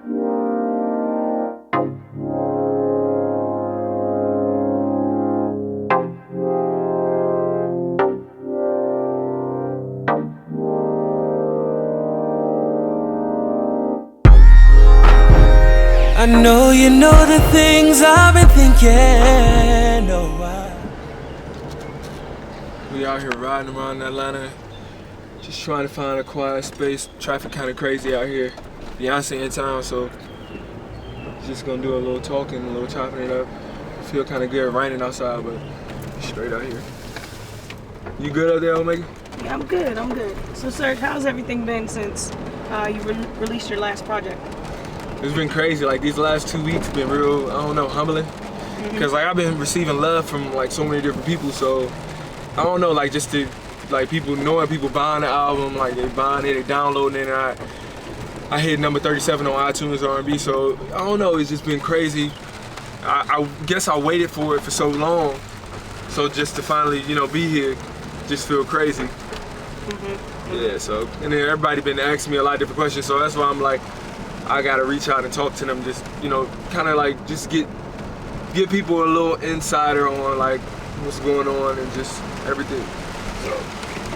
I know you know the things I've been thinking. Oh, we out here riding around Atlanta, just trying to find a quiet space. Traffic kind of crazy out here. Beyonce in town, so just gonna do a little talking, a little chopping it up. Feel kind of good, raining outside, but straight out here. You good out there, Omega? Yeah, I'm good. So, Serg, how's everything been since you released your last project? It's been crazy. Like these last 2 weeks been real, I don't know, humbling. Cause like I've been receiving love from like so many different people. So I don't know, like just to like people knowing, people buying the album, like they buying it, they downloading it. And I hit number 37 on iTunes R&B. So I don't know, it's just been crazy. I guess I waited for it for so long. So just to finally, you know, be here, just feel crazy. Yeah. So and then everybody been asking me a lot of different questions. So that's why I'm like, I gotta reach out and talk to them, just, you know, kind of like just give people a little insider on like what's going on and just everything. So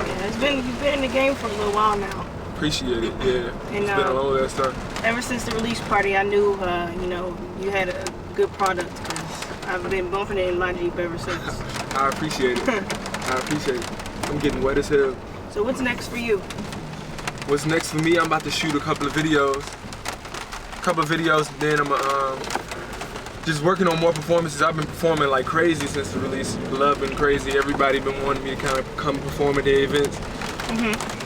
yeah, you've been in the game for a little while now. Appreciate it, yeah. And, it's been a long ass time. Ever since the release party, I knew, you know, you had a good product, because I've been bumping it in my Jeep ever since. I appreciate it. I appreciate it. I'm getting wet as hell. So what's next for you? What's next for me? I'm about to shoot a couple of videos. Then I'm just working on more performances. I've been performing like crazy since the release. Love been crazy. Everybody been wanting me to kind of come perform at their events.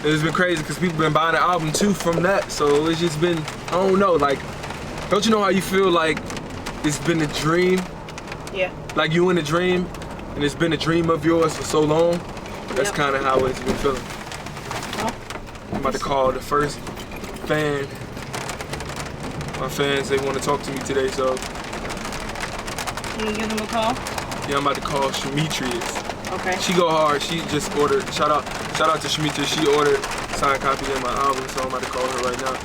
It's been crazy because people been buying the album too from that. So it's just been, I don't know, like, don't you know how you feel like it's been a dream? Yeah. Like you in a dream and it's been a dream of yours for so long. That's kind of how it's been feeling. I'm about to call the first fan. My fans, they want to talk to me today, so. Can you give them a call? Yeah, I'm about to call Shamitrius. Okay. She go hard. She just ordered, shout out to Shamitrius. She ordered signed copy of my album, so I'm about to call her right now.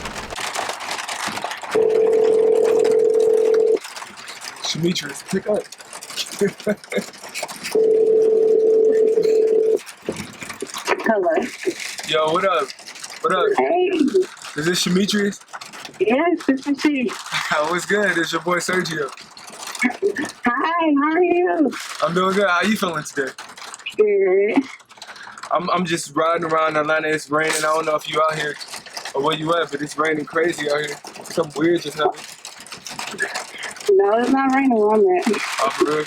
Shamitrius, pick up. Hello. Yo, what up? What up? Hey. Is this Shamitrius? Yes, this is she. What's good? It's your boy Siergio. Hi, how are you? I'm doing good. How you feeling today? Good. I'm just riding around Atlanta. It's raining. I don't know if you out here or where you at, but it's raining crazy out here. Something weird just happened. No, it's not raining where I'm at. Oh, for real?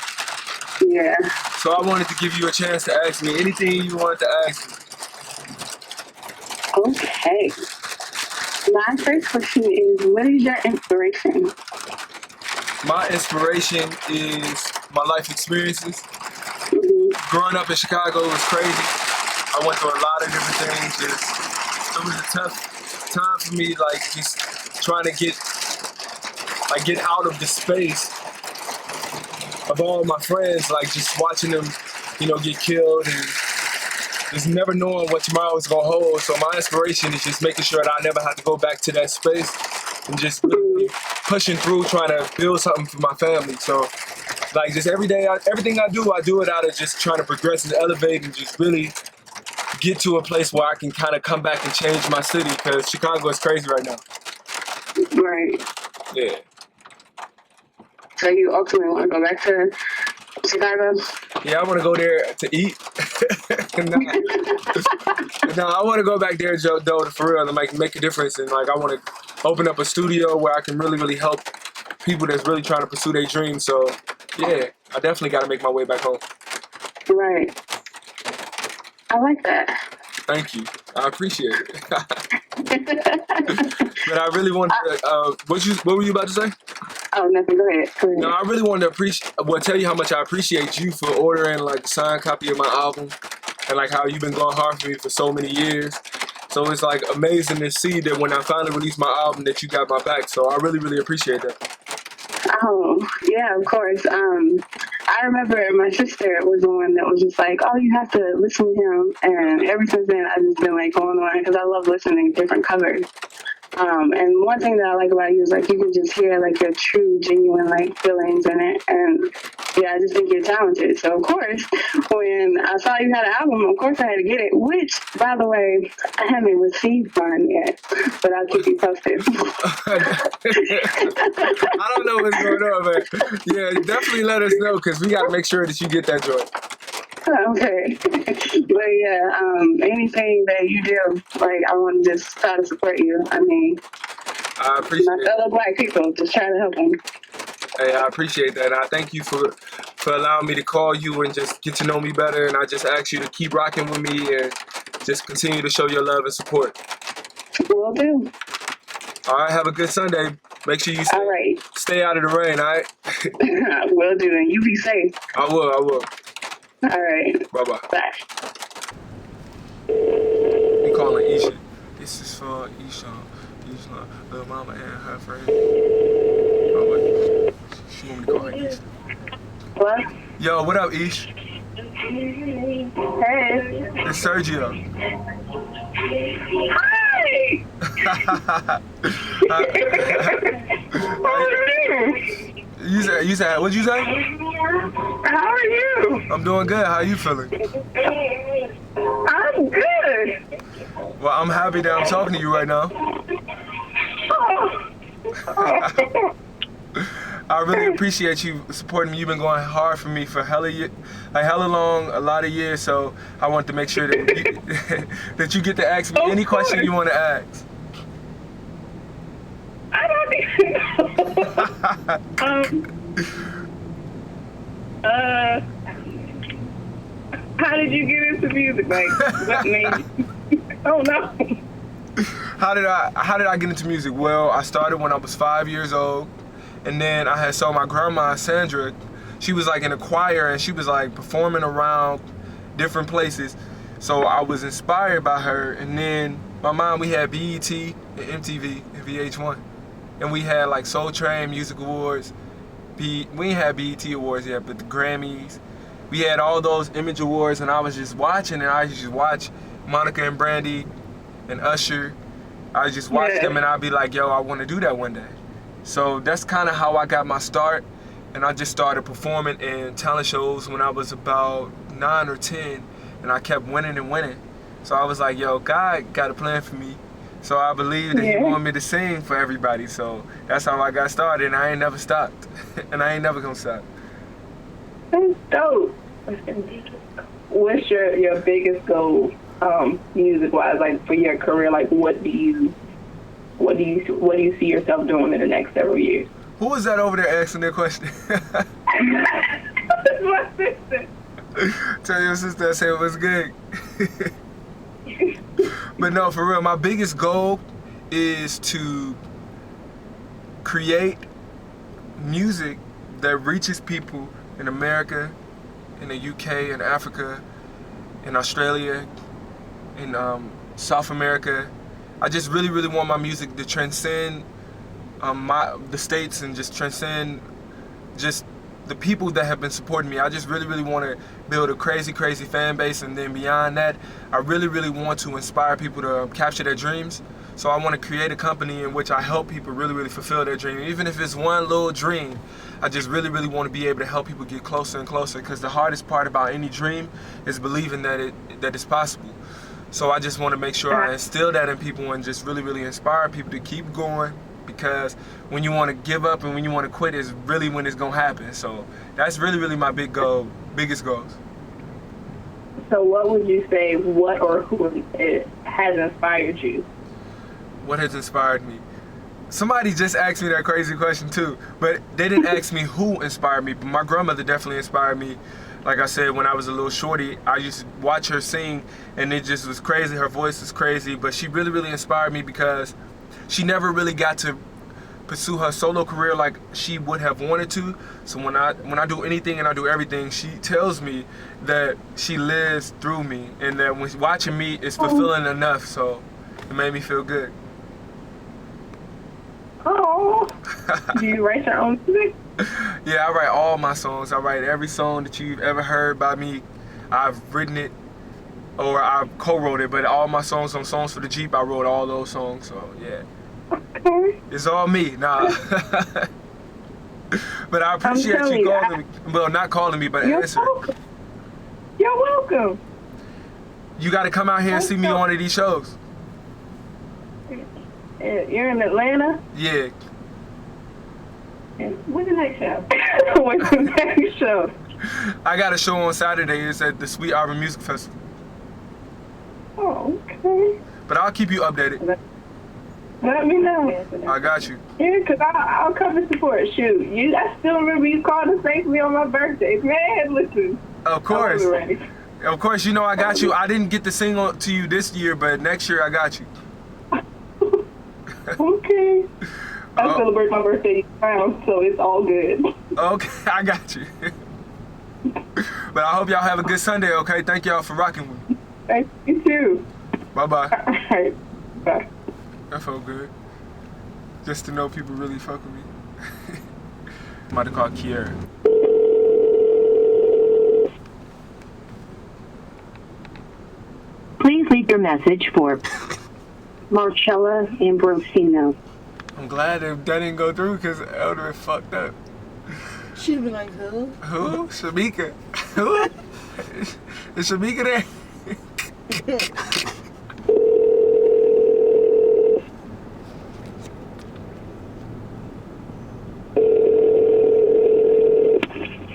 Yeah. So I wanted to give you a chance to ask me anything you wanted to ask me. Okay. My first question is, what is your inspiration? My inspiration is my life experiences. Growing up in Chicago was crazy. I went through a lot of different things. It was a tough time for me, like just trying to get out of the space of all my friends, like just watching them, you know, get killed and just never knowing what tomorrow is gonna hold. So my inspiration is just making sure that I never have to go back to that space and just really pushing through, trying to build something for my family. So like just every day, everything I do it out of just trying to progress and elevate and just really get to a place where I can kind of come back and change my city, because Chicago is crazy right now. Right. Yeah. So you ultimately want to go back to Chicago? Yeah, I want to go there to eat. No, I want to go back there, Joe, though, for real, and like make a difference. And like I want to open up a studio where I can really, really help people that's really trying to pursue their dreams. So yeah, I definitely got to make my way back home. Right. I like that. Thank you. I appreciate it. But I really wanted to, what were you about to say? Oh, nothing. Go ahead. No, I really wanted to tell you how much I appreciate you for ordering like a signed copy of my album, and like how you've been going hard for me for so many years. So it's like amazing to see that when I finally release my album that you got my back. So I really, really appreciate that. Oh, yeah, of course. I remember my sister was the one that was just like, oh, you have to listen to him. And ever since then, I've just been like going on because I love listening to different covers. And one thing that I like about you is like you can just hear like your true, genuine like feelings in it. And yeah, I just think you're talented. So of course, when I saw you had an album, of course I had to get it. Which, by the way, I haven't received mine yet, but I'll keep you posted. I don't know what's going on, but yeah, definitely let us know because we got to make sure that you get that joint. Okay. But yeah, anything that you do, like I want to just try to support you. I mean, I appreciate my fellow Black people, just try to help them. Hey, I appreciate that. And I thank you for allowing me to call you and just get to know me better. And I just ask you to keep rocking with me and just continue to show your love and support. Will do. All right, have a good Sunday. Make sure you stay out of the rain, all right? Will do, and you be safe. I will. All right. Bye-bye. Bye. We calling Isha. This is for Isha, little mama and her friend. Oh, wait. She want me to call her Isha. What? Yo, what up, Ish? Hey. It's Siergio. Hi. How are you? You said, what'd you say? How are you? I'm doing good. How you feeling? I'm good. Well, I'm happy that I'm talking to you right now. I really appreciate you supporting me. You've been going hard for me for hella long, a lot of years. So I want to make sure that that you get to ask me any question you want to ask. I don't even know. How did you get into music? Like, what made you? Oh no. How did I get into music? Well, I started when I was 5 years old. And then I had saw my grandma, Sandra, she was like in a choir and she was like performing around different places. So I was inspired by her. And then my mom, we had BET and MTV and VH1. And we had like Soul Train Music Awards. We ain't had BET Awards yet, but the Grammys. We had all those Image Awards and I was just watching and I just watch Monica and Brandy and Usher. I just watch them and I'd be like, yo, I want to do that one day. So that's kind of how I got my start, and I just started performing in talent shows when I was about 9 or 10, and I kept winning and winning. So I was like, yo, God got a plan for me. So I believe that He wanted me to sing for everybody. So that's how I got started, and I ain't never stopped, and I ain't never gonna stop. That's dope. What's your biggest goal, music-wise, like for your career? Like, what do you see yourself doing in the next several years? Who is that over there asking that question? That's my sister. Tell your sister I said it was good. But no, for real, my biggest goal is to create music that reaches people in America, in the UK, in Africa, in Australia, in South America. I just really, really want my music to transcend the states and just transcend just the people that have been supporting me. I just really, really want to build a crazy, crazy fan base, and then beyond that, I really, really want to inspire people to capture their dreams. So I want to create a company in which I help people really, really fulfill their dream. Even if it's one little dream, I just really, really want to be able to help people get closer and closer, because the hardest part about any dream is believing that it's possible. So I just want to make sure I instill that in people and just really, really inspire people to keep going, because when you want to give up and when you want to quit is really when it's going to happen. So that's really, really my biggest goals. So what would you say, what or who has inspired you? What has inspired me? Somebody just asked me that crazy question too, but they didn't ask me who inspired me, but my grandmother definitely inspired me. Like I said, when I was a little shorty, I used to watch her sing, and it just was crazy. Her voice was crazy, but she really, really inspired me because she never really got to pursue her solo career like she would have wanted to. So when I do anything and I do everything, she tells me that she lives through me, and that when watching me is fulfilling enough. So it made me feel good. Oh, do you write your own music? Yeah, I write all my songs. I write every song that you've ever heard by me. I've written it, or I've co-wrote it, but all my songs on Songs for the Jeep, I wrote all those songs, so yeah. Okay. It's all me. Nah. But I appreciate telling you you, calling me. Well, not calling me, but You're answering. welcome. You're welcome. You got to come out here and see me on one of these shows. You're in Atlanta? Yeah. When's the next show? When's the next show? I got a show on Saturday. It's at the Sweet Arbor Music Festival. Oh, okay. But I'll keep you updated. Let me know. I got you. Yeah, because I'll come and support. Shoot, I still remember you called and thanked me on my birthday. Man, listen. Of course. I was ready. Of course, you know I got you. I didn't get to sing to you this year, but next year I got you. Okay. I celebrate my birthday now, so it's all good. Okay, I got you. But I hope y'all have a good Sunday, okay? Thank y'all for rocking with me. Thank you too. Bye-bye. All right. Bye. That felt good. Just to know people really fuck with me. I'm about to call Kiera. Please leave your message for Marcella Ambrosino. I'm glad that didn't go through because Elder fucked up. She'd be like, who? Who? Shamika. Who? Is Shamika there?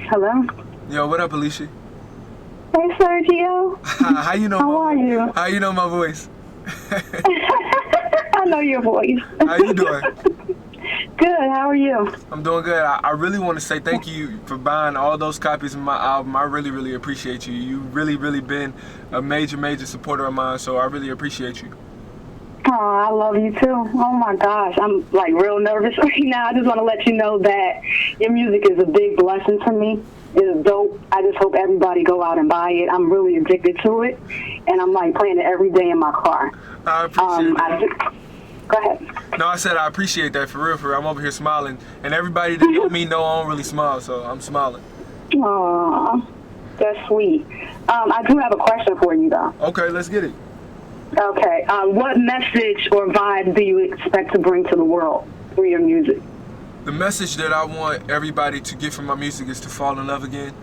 Hello? Yo, what up, Alicia? Hey, Siergio. How you know? How are you? How you know my voice? I know your voice. How you doing? Good. How are you? I'm doing good. I really want to say thank you for buying all those copies of my album. I really, really appreciate you. You really been a major supporter of mine, so I really appreciate you. Oh, I love you too. Oh my gosh, I'm like real nervous right now. I just want to let you know that your music is a big blessing to me. It's dope. I just hope everybody go out and buy it. I'm really addicted to it, and I'm like playing it every day in my car. I appreciate that. Go ahead. No, I said I appreciate that for real. I'm over here smiling, and everybody that know me know I don't really smile, so I'm smiling. Aw, that's sweet. I do have a question for you though. Okay, let's get it. Okay, what message or vibe do you expect to bring to the world through your music? The message that I want everybody to get from my music is to fall in love again.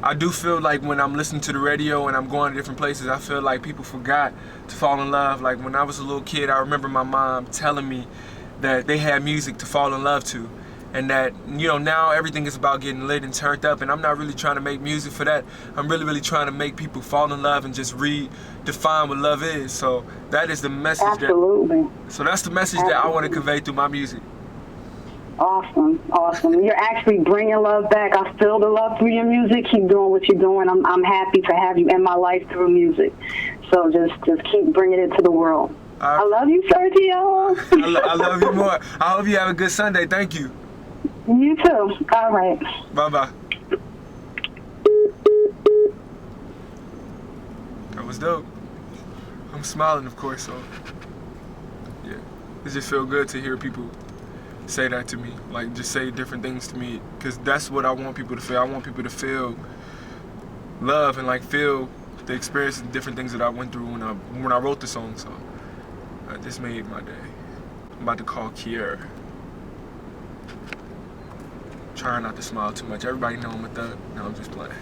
I do feel like when I'm listening to the radio and I'm going to different places, I feel like people forgot to fall in love. Like when I was a little kid, I remember my mom telling me that they had music to fall in love to. And that, you know, now everything is about getting lit and turned up, and I'm not really trying to make music for that. I'm really trying to make people fall in love and just redefine what love is. So that is the message. Absolutely. So that's the message that I want to convey through my music. Awesome. You're actually bringing love back. I feel the love through your music. Keep doing what you're doing. I'm happy to have you in my life through music. So just keep bringing it to the world. I love you, Siergio. I love you more. I hope you have a good Sunday. Thank you. You too. All right. Bye-bye. That was dope. I'm smiling, of course, so yeah. It just feels good to hear people say that to me. Like, just say different things to me, because that's what I want people to feel. I want people to feel love and, like, feel the experience and different things that I went through when I wrote the song, so that just made my day. I'm about to call Kiera. Trying not to smile too much. Everybody know I'm a thug. No, I'm just playing.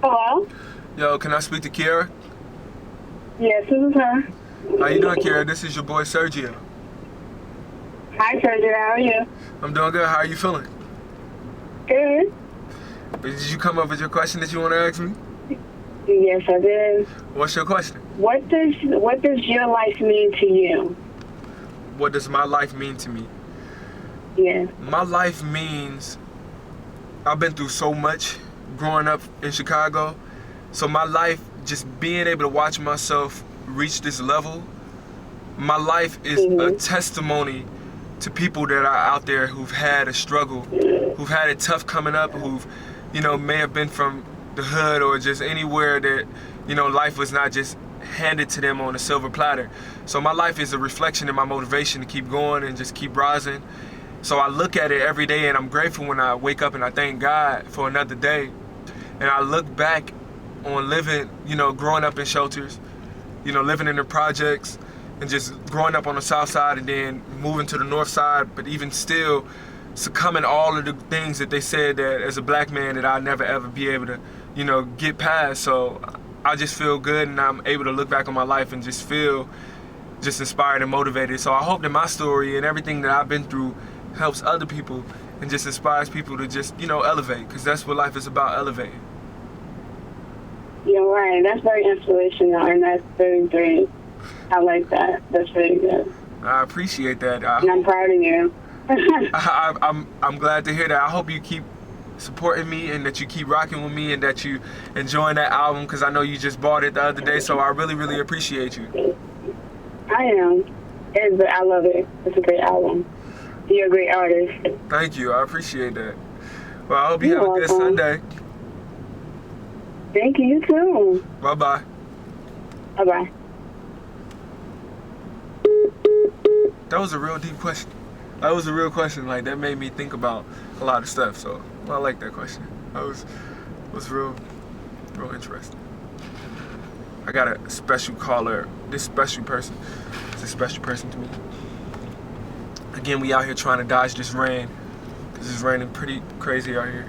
Hello? Yo, can I speak to Kiera? Yes, this is her. How you doing, Kiera? This is your boy, Siergio. Hi, Siergio. How are you? I'm doing good. How are you feeling? Good. Did you come up with your question that you want to ask me? Yes, I did. What's your question? What does your life mean to you? What does my life mean to me? Yeah. My life means I've been through so much growing up in Chicago. So my life, just being able to watch myself reach this level, my life is a testimony to people that are out there who've had a struggle, who've had it tough coming up, who've, you know, may have been from the hood or just anywhere that, you know, life was not just handed to them on a silver platter. So my life is a reflection of my motivation to keep going and just keep rising. So I look at it every day, and I'm grateful when I wake up and I thank God for another day. And I look back on living, you know, growing up in shelters, you know, living in the projects and just growing up on the south side and then moving to the north side, but even still succumbing all of the things that they said that as a black man that I'll never ever be able to, you know, get past. So I just feel good, and I'm able to look back on my life and just feel just inspired and motivated. So I hope that my story and everything that I've been through helps other people and just inspires people to just, you know, elevate, because that's what life is about, elevating. You're right. That's very inspirational, and that's very great. I like that. That's very good. I appreciate that. And I'm proud of you. I'm glad to hear that. I hope you keep supporting me and that you keep rocking with me and that you enjoying that album, because I know you just bought it the other day, so I really, really appreciate you. I am. I love it. It's a great album. You're a great artist. Thank you. I appreciate that. Well, I hope you You're have a good welcome. Sunday. Thank you. You too. Bye-bye. Bye-bye. That was a real deep question. That was a real question. Like, that made me think about a lot of stuff. So I like that question. That was real interesting. I got a special caller. This special person is a special person to me. Again, we out here trying to dodge this rain, because it's raining pretty crazy out here.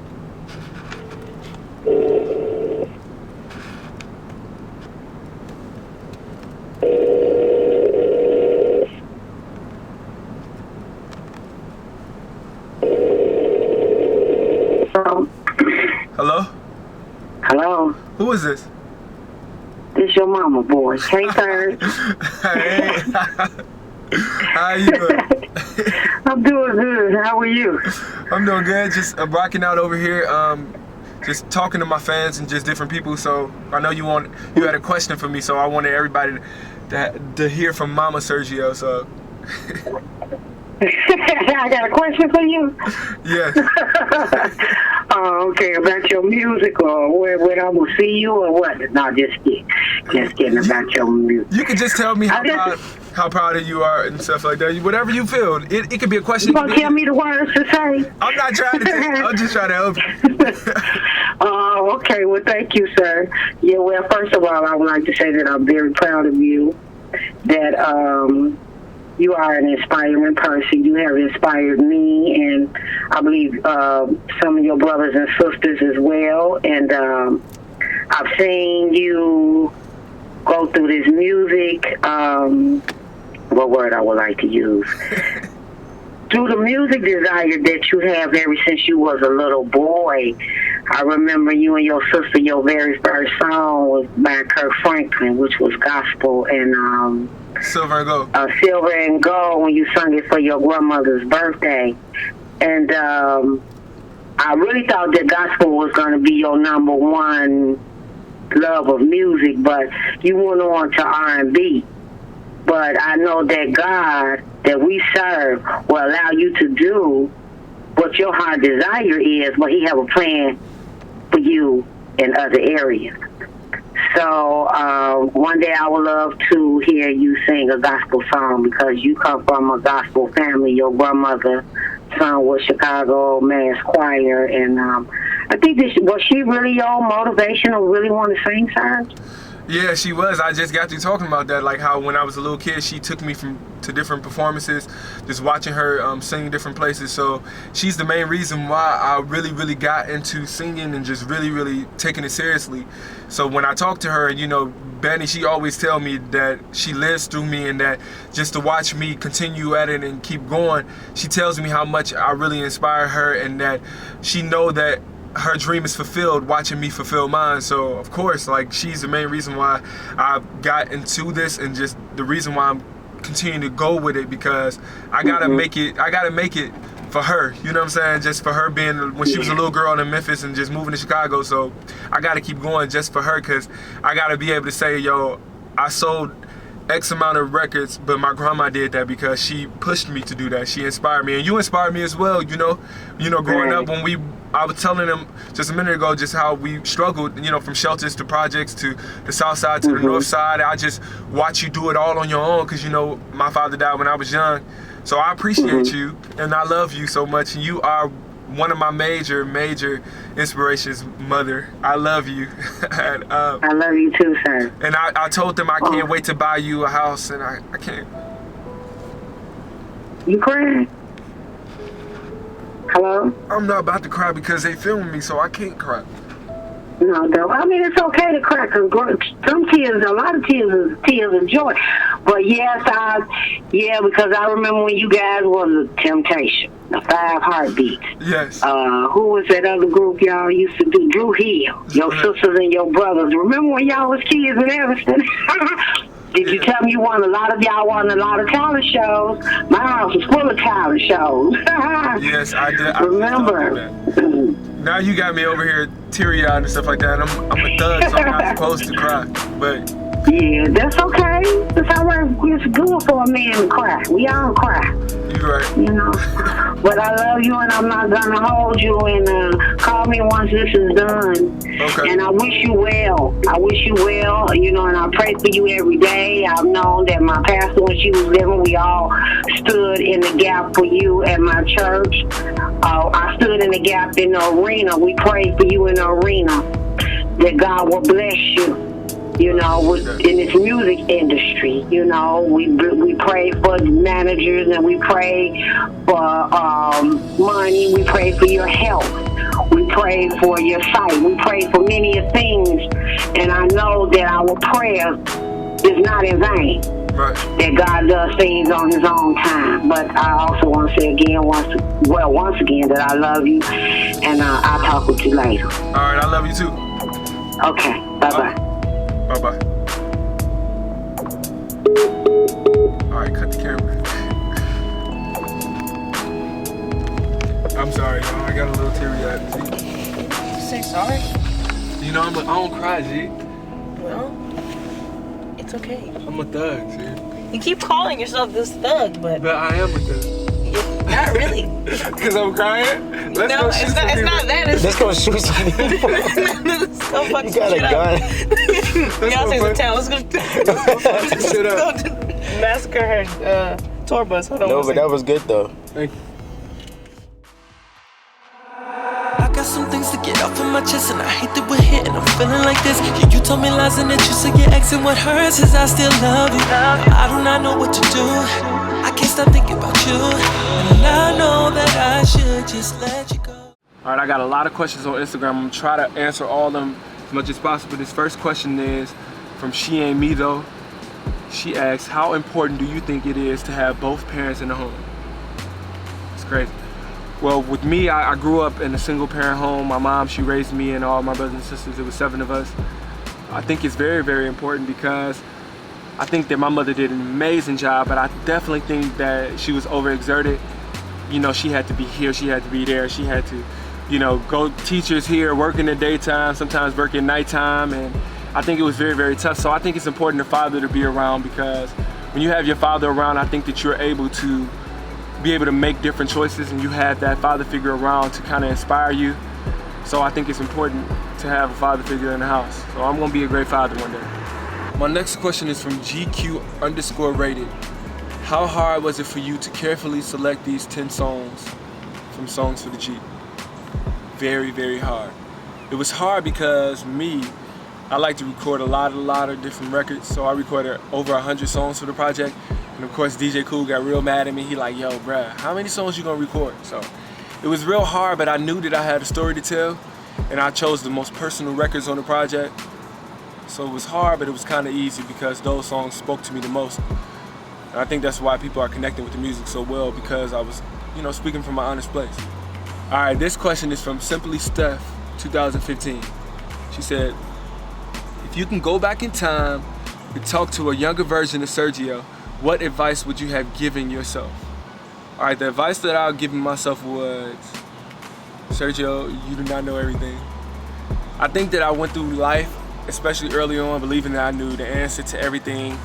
Hello? Hello. Who is this? This your mama, boy. Hey, sir. Hey. How you doing? I'm doing good. How are you? I'm doing good. Just rocking out over here. Just talking to my fans and just different people. So I know you had a question for me, so I wanted everybody to hear from Mama Siergio. So I got a question for you. yes. Okay, about your music, or where I'm gonna see you, or what? No, just kidding about your music. You can just tell me how proud of you are and stuff like that. Whatever you feel. It could be a question. You gonna tell me the words to say? I'm not trying to I'm just trying to help you. Oh, okay. Well, thank you, sir. Yeah, well, first of all, I would like to say that I'm very proud of you, that you are an inspiring person. You have inspired me, and I believe some of your brothers and sisters as well. And I've seen you go through this music. What word I would like to use? Through the music desire that you have ever since you was a little boy. I remember you and your sister, your very first song was by Kirk Franklin, which was gospel, and Silver and Gold. Silver and Gold, when you sung it for your grandmother's birthday. And I really thought that gospel was going to be your number one love of music, but you went on to R&B. But I know that God that we serve will allow you to do what your heart desire is, but he have a plan for you in other areas. So one day I would love to hear you sing a gospel song, because you come from a gospel family. Your grandmother sung with Chicago Mass Choir, and I think was she really your motivation, or really want to sing, sir? Yeah, she was. I just got through talking about that, like how when I was a little kid, she took me to different performances, just watching her sing different places. So she's the main reason why I really, really got into singing and just really, really taking it seriously. So when I talk to her, you know, Benny, she always tell me that she lives through me, and that just to watch me continue at it and keep going, she tells me how much I really inspire her, and that she know that her dream is fulfilled watching me fulfill mine. So of course, like, she's the main reason why I got into this, and just the reason why I'm continuing to go with it, because I gotta make it for her, you know what I'm saying? Just for her being, when she was a little girl in Memphis and just moving to Chicago. So I gotta keep going just for her, because I gotta be able to say, yo, I sold X amount of records, but my grandma did that because she pushed me to do that. She inspired me, and you inspired me as well. You know, growing up, when I was telling them just a minute ago just how we struggled, you know, from shelters to projects to the south side to the north side. I just watch you do it all on your own, because, you know, my father died when I was young. So I appreciate you, and I love you so much, and you are one of my major inspirations, mother. I love you. And, I love you too, sir. and I told them I can't wait to buy you a house, and I can't. You crying? Hello? I'm not about to cry because they filming me, so I can't cry. No, though. I mean, it's okay to cry because some tears, a lot of tears is tears of joy. But yes, because I remember when you guys was a Temptation, the 5 Heartbeats. Yes. Who was that other group y'all used to do? Drew Hill, your sisters and your brothers. Remember when y'all was kids in Evanston? Did you tell me a lot of y'all won a lot of talent shows? My house was full of talent shows. Yes, I did. Remember? Now you got me over here teary-eyed and stuff like that. I'm a thug, so I'm not supposed to cry. But yeah, that's okay. It's all right. It's good for a man to cry. We all cry. You're right. You know. But I love you, and I'm not gonna hold you. And call me once this is done. Okay. And I wish you well. I wish you well. You know, and I pray for you every day. I've known that my pastor, when she was living, we all stood in the gap for you at my church. I stood in the gap in the arena. We prayed for you in the arena. That God will bless you. You know, in this music industry, you know, we pray for managers, and we pray for money. We pray for your health. We pray for your sight. We pray for many things. And I know that our prayer is not in vain. Right. That God does things on His own time. But I also want to say again, once again, that I love you, and I'll talk with you later. All right, I love you too. Okay, bye-bye. Bye-bye. All right, cut the camera. I'm sorry, y'all. I got a little teary-eyed. You say sorry? You know, I don't cry, G. Well, it's okay. I'm a thug, G. You keep calling yourself this thug, but I am a thug. not really. Because I'm crying? No, it's not that. Let's go shoot some people. Let's go fuck You some got a shit gun. up. Y'all say the town. Let's go. Shut up. Let's go massacre her tour bus. Hold on. No, but that was good though. Thank you. I got some things to get off of my chest, and I hate that we're here and I'm feeling like this. You told me lies and that you said your ex, and what hurts is I still love you. I do not know what to do. I can't stop thinking about you, and I know that I should just let you go. All right, I got a lot of questions on Instagram. I'm gonna try to answer all of them as much as possible. This first question is from She Ain't Me Though. She asks, how important do you think it is to have both parents in the home? It's crazy. Well, with me, I grew up in a single parent home. My mom, she raised me and all my brothers and sisters. It was 7 of us. I think it's very, very important because I think that my mother did an amazing job, but I definitely think that she was overexerted. You know, she had to be here, she had to be there, she had to, you know, go teachers here, work in the daytime, sometimes work at nighttime, and I think it was very, very tough. So I think it's important for the father to be around, because when you have your father around, I think that you're able to be able to make different choices, and you have that father figure around to kind of inspire you. So I think it's important to have a father figure in the house. So I'm gonna be a great father one day. My next question is from GQ_rated. How hard was it for you to carefully select these 10 songs from Songs for the Jeep? Very, very hard. It was hard because I like to record a lot of different records. So I recorded over 100 songs for the project. And of course, DJ Cool got real mad at me. He like, yo, bruh, how many songs you gonna record? So it was real hard, but I knew that I had a story to tell, and I chose the most personal records on the project. So it was hard, but it was kind of easy because those songs spoke to me the most. And I think that's why people are connecting with the music so well, because I was, you know, speaking from my honest place. All right, this question is from Simply Steph, 2015. She said, if you can go back in time and talk to a younger version of Siergio, what advice would you have given yourself? All right, the advice that I was giving myself was, Siergio, you do not know everything. I think that I went through life, especially early on, believing that I knew the answer to everything.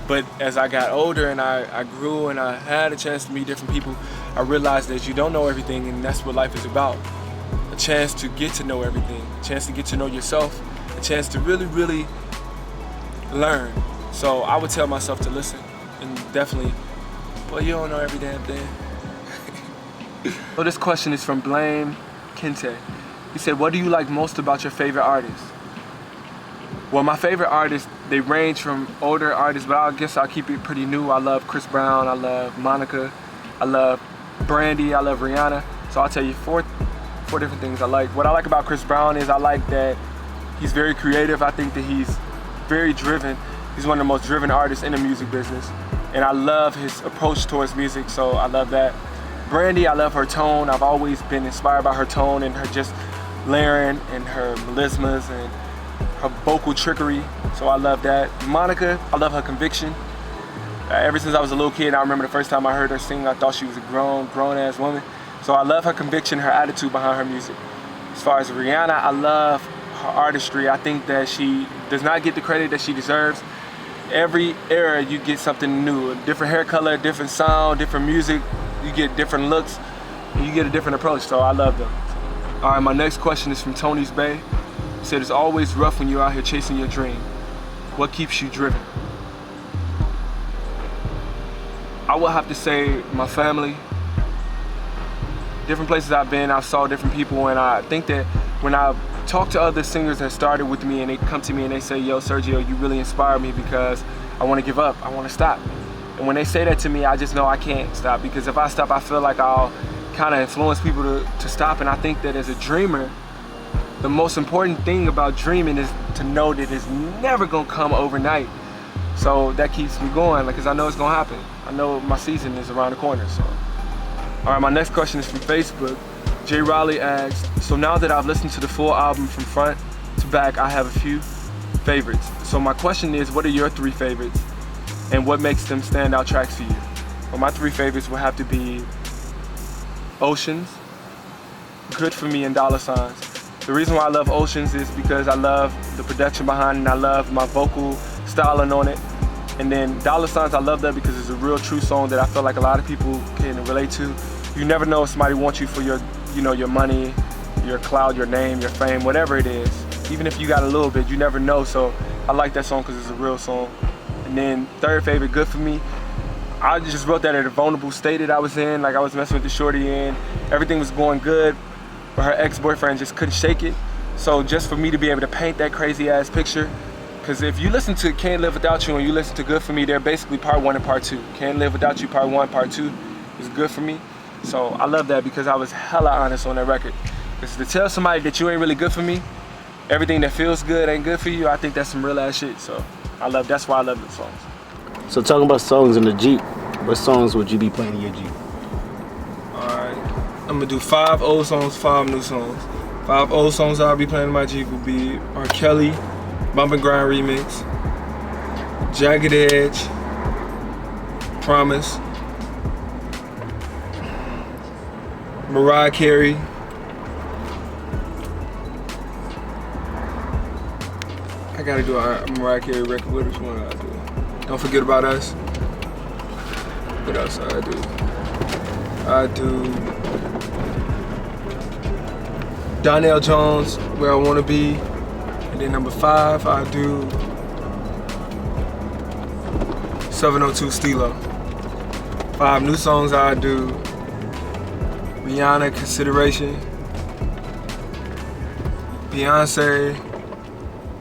But as I got older and I grew and I had a chance to meet different people, I realized that you don't know everything, and that's what life is about. A chance to get to know everything, a chance to get to know yourself, a chance to really, really learn. So I would tell myself to listen, and definitely, well, you don't know every damn thing. So this question is from Blame Kente. He said, what do you like most about your favorite artists? Well, my favorite artists, they range from older artists, but I guess I'll keep it pretty new. I love Chris Brown, I love Monica, I love Brandy, I love Rihanna. So I'll tell you four different things I like. What I like about Chris Brown is I like that he's very creative. I think that he's very driven. He's one of the most driven artists in the music business. And I love his approach towards music, so I love that. Brandy, I love her tone. I've always been inspired by her tone and her just layering and her melismas and her vocal trickery, so I love that. Monica, I love her conviction. Ever since I was a little kid, I remember the first time I heard her sing, I thought she was a grown-ass woman. So I love her conviction, her attitude behind her music. As far as Rihanna, I love her artistry. I think that she does not get the credit that she deserves. Every era, you get something new. A different hair color, different sound, different music. You get different looks, and you get a different approach, so I love them. All right, my next question is from Tony's Bay. He said, it's always rough when you're out here chasing your dream. What keeps you driven? I would have to say my family. Different places I've been, I saw different people, and I think that when I talk to other singers that started with me and they come to me and they say, yo, Siergio, you really inspire me because I want to give up, I want to stop. And when they say that to me, I just know I can't stop, because if I stop, I feel like I'll kind of influence people to stop. And I think that as a dreamer, the most important thing about dreaming is to know that it's never gonna come overnight. So that keeps me going, because I know it's gonna happen. I know my season is around the corner, so. All right, my next question is from Facebook. Jay Riley asks, so now that I've listened to the full album from front to back, I have a few favorites. So my question is, what are your 3 favorites? And what makes them standout tracks for you? Well, my 3 favorites will have to be Oceans, Good For Me, and Dollar Signs. The reason why I love Oceans is because I love the production behind it and I love my vocal styling on it. And then Dollar Signs, I love that because it's a real true song that I feel like a lot of people can relate to. You never know if somebody wants you for your, your money, your clout, your name, your fame, whatever it is. Even if you got a little bit, you never know. So I like that song because it's a real song. And then 3rd favorite, Good For Me. I just wrote that at a vulnerable state that I was in, like I was messing with the shorty and everything was going good, but her ex-boyfriend just couldn't shake it. So just for me to be able to paint that crazy ass picture, because if you listen to Can't Live Without You and you listen to Good For Me, they're basically part 1 and part 2. Can't Live Without You, part 1, part 2 is Good For Me. So I love that because I was hella honest on that record. Because to tell somebody that you ain't really good for me, everything that feels good ain't good for you, I think that's some real ass shit. So that's why I love the songs. So talking about songs in the Jeep, what songs would you be playing in your Jeep? Alright, I'm gonna do 5 old songs, 5 new songs. 5 old songs I'll be playing in my Jeep would be R. Kelly, Bump and Grind Remix, Jagged Edge, Promise, Mariah Carey, I gotta do a Mariah Carey record. Which one I do? Don't Forget About Us. What else I do? I do Donnell Jones, Where I Wanna Be. And then number 5, I do 702 Stilo. 5 new songs I do Rihanna, Consideration, Beyonce,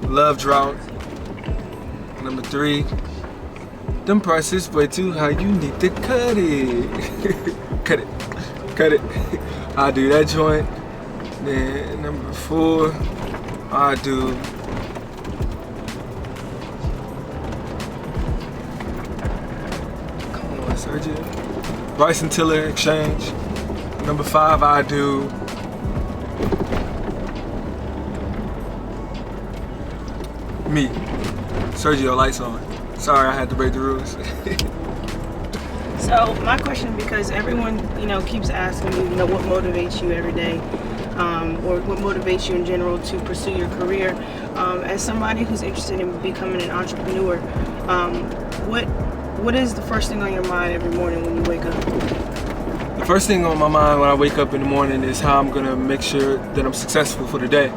Love Drought. Number 3, them prices way too high, you need to cut it. cut it. I do that joint. Then number 4, I do Siergio, Bryson Tiller, Exchange. Number 5, I do me, Siergio, Lights On. Sorry, I had to break the rules. So my question, because everyone, keeps asking you, what motivates you every day, or what motivates you in general to pursue your career. As somebody who's interested in becoming an entrepreneur, what is the first thing on your mind every morning when you wake up? The first thing on my mind when I wake up in the morning is how I'm gonna make sure that I'm successful for the day.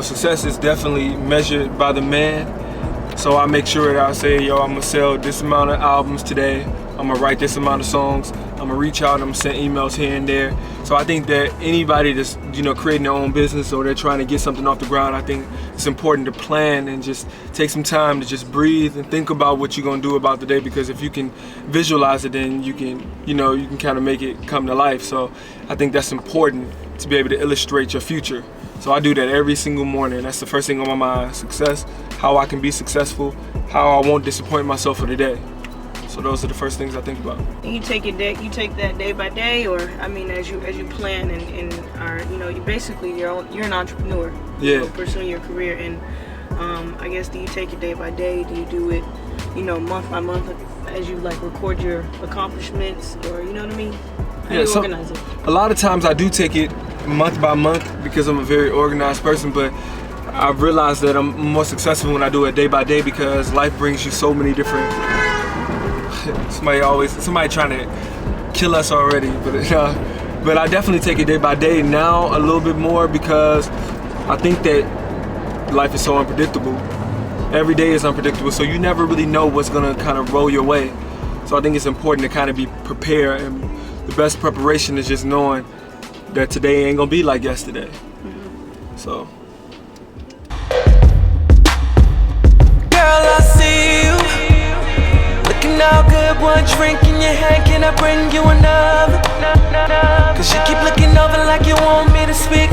Success is definitely measured by the man, So I make sure that I say, yo, I'm gonna sell this amount of albums today. I'm gonna write this amount of songs. I'm gonna reach out. I'm gonna send emails here and there. So I think that anybody that's creating their own business or they're trying to get something off the ground, I think it's important to plan and just take some time to just breathe and think about what you're gonna do about the day. Because if you can visualize it, then you can kind of make it come to life. So I think that's important to be able to illustrate your future. So I do that every single morning. That's the first thing on my mind: success, how I can be successful, how I won't disappoint myself for the day. So those are the first things I think about. And you take that day by day, or I mean, as you plan and are you're an entrepreneur. Yeah. Pursuing your career, and I guess, do you take it day by day? Do you do it, month by month, as you like record your accomplishments, or you know what I mean? How do you organize it? A lot of times I do take it month by month because I'm a very organized person, but I've realized that I'm more successful when I do it day by day because life brings you so many different. Somebody trying to kill us already, but I definitely take it day by day now a little bit more because I think that life is so unpredictable. Every day is unpredictable, so you never really know what's gonna kind of roll your way. So I think it's important to kind of be prepared, and the best preparation is just knowing that today ain't gonna be like yesterday. So. Girl, I see you looking all good, one drink in your hand, can I bring you another? Cause you keep looking over like you want me to speak